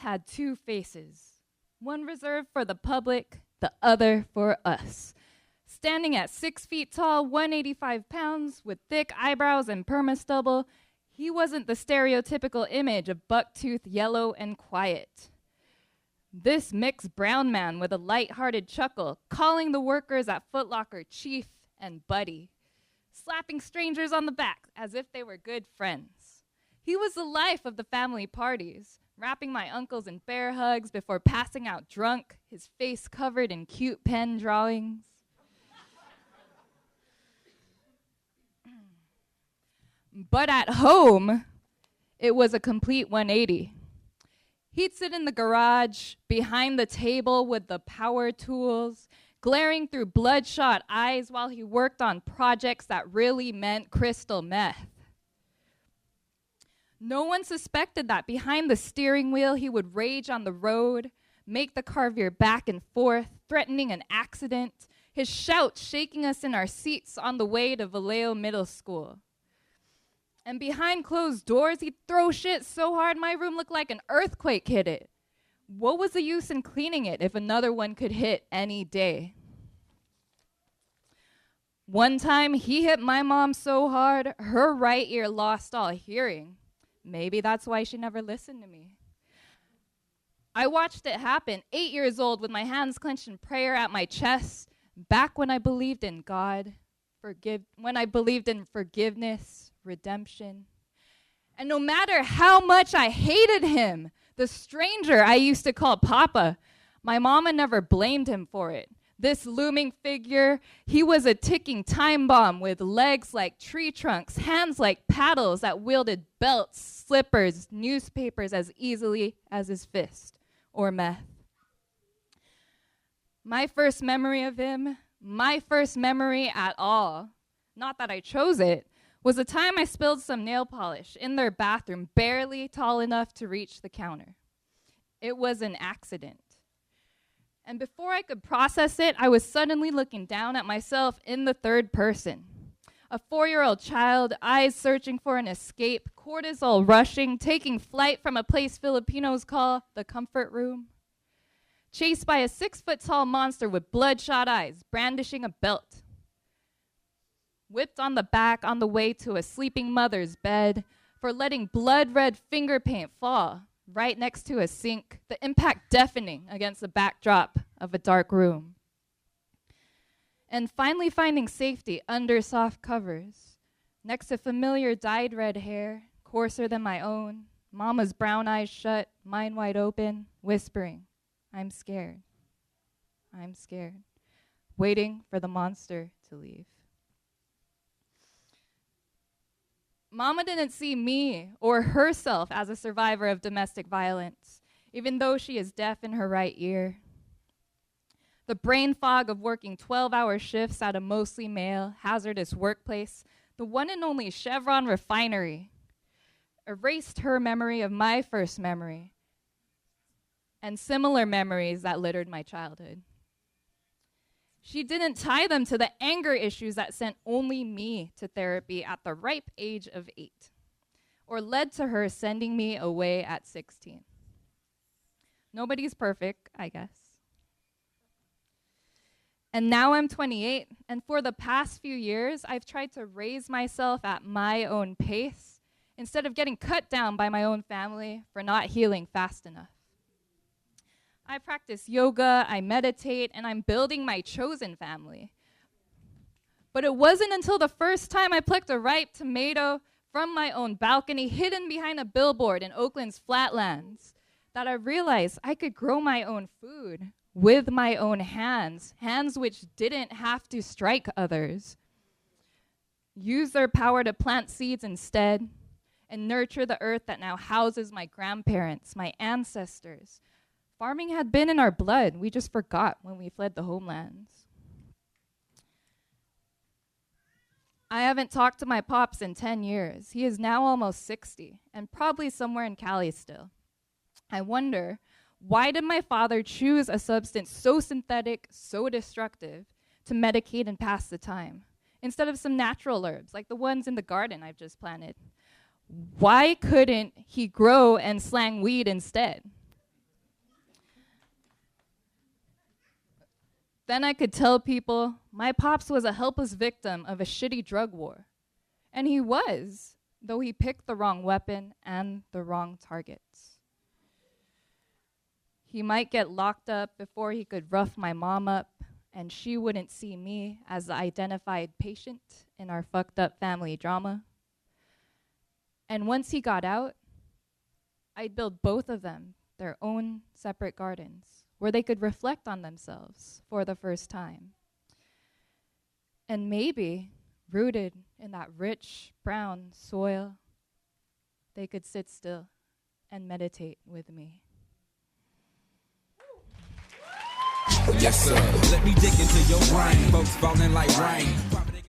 had two faces, one reserved for the public, the other for us. Standing at 6 feet tall, 185 pounds, with thick eyebrows and perma-stubble, he wasn't the stereotypical image of buck-toothed, yellow, and quiet. This mixed brown man with a light-hearted chuckle, calling the workers at Foot Locker chief and buddy, slapping strangers on the back as if they were good friends. He was the life of the family parties, wrapping my uncles in bear hugs before passing out drunk, his face covered in cute pen drawings. But at home, it was a complete 180. He'd sit in the garage, behind the table with the power tools, glaring through bloodshot eyes while he worked on projects that really meant crystal meth. No one suspected that behind the steering wheel he would rage on the road, make the car veer back and forth, threatening an accident, his shout shaking us in our seats on the way to Vallejo Middle School. And behind closed doors, he'd throw shit so hard my room looked like an earthquake hit it. What was the use in cleaning it if another one could hit any day? One time, he hit my mom so hard, her right ear lost all hearing. Maybe that's why she never listened to me. I watched it happen, 8 years old, with my hands clenched in prayer at my chest, back when I believed in God, when I believed in forgiveness, redemption. And no matter how much I hated him, the stranger I used to call Papa, my mama never blamed him for it. This looming figure, he was a ticking time bomb with legs like tree trunks, hands like paddles that wielded belts, slippers, newspapers as easily as his fist or meth. My first memory of him, my first memory at all, not that I chose it, was the time I spilled some nail polish in their bathroom, barely tall enough to reach the counter. It was an accident. And before I could process it, I was suddenly looking down at myself in the third person. A 4-year-old child, eyes searching for an escape, cortisol rushing, taking flight from a place Filipinos call the comfort room. Chased by a 6-foot-tall monster with bloodshot eyes, brandishing a belt. Whipped on the back on the way to a sleeping mother's bed for letting blood-red finger paint fall right next to a sink, the impact deafening against the backdrop of a dark room. And finally finding safety under soft covers, next to familiar dyed red hair, coarser than my own, Mama's brown eyes shut, mine wide open, whispering, "I'm scared. I'm scared," waiting for the monster to leave. Mama didn't see me or herself as a survivor of domestic violence, even though she is deaf in her right ear. The brain fog of working 12-hour shifts at a mostly male, hazardous workplace, the one and only Chevron refinery, erased her memory of my first memory and similar memories that littered my childhood. She didn't tie them to the anger issues that sent only me to therapy at the ripe age of 8, or led to her sending me away at 16. Nobody's perfect, I guess. And now I'm 28, and for the past few years, I've tried to raise myself at my own pace instead of getting cut down by my own family for not healing fast enough. I practice yoga, I meditate, and I'm building my chosen family. But it wasn't until the first time I plucked a ripe tomato from my own balcony, hidden behind a billboard in Oakland's flatlands, that I realized I could grow my own food with my own hands, hands which didn't have to strike others. Use their power to plant seeds instead, and nurture the earth that now houses my grandparents, my ancestors. Farming had been in our blood. We just forgot when we fled the homelands. I haven't talked to my pops in 10 years. He is now almost 60 and probably somewhere in Cali still. I wonder, why did my father choose a substance so synthetic, so destructive, to medicate and pass the time, instead of some natural herbs like the ones in the garden I've just planted? Why couldn't he grow and slang weed instead? Then I could tell people my pops was a helpless victim of a shitty drug war. And he was, though he picked the wrong weapon and the wrong targets. He might get locked up before he could rough my mom up, and she wouldn't see me as the identified patient in our fucked up family drama. And once he got out, I'd build both of them their own separate gardens where they could reflect on themselves for the first time. And maybe, rooted in that rich brown soil, they could sit still and meditate with me. Yes, sir. Let me dig into your brain. Folks falling like rain.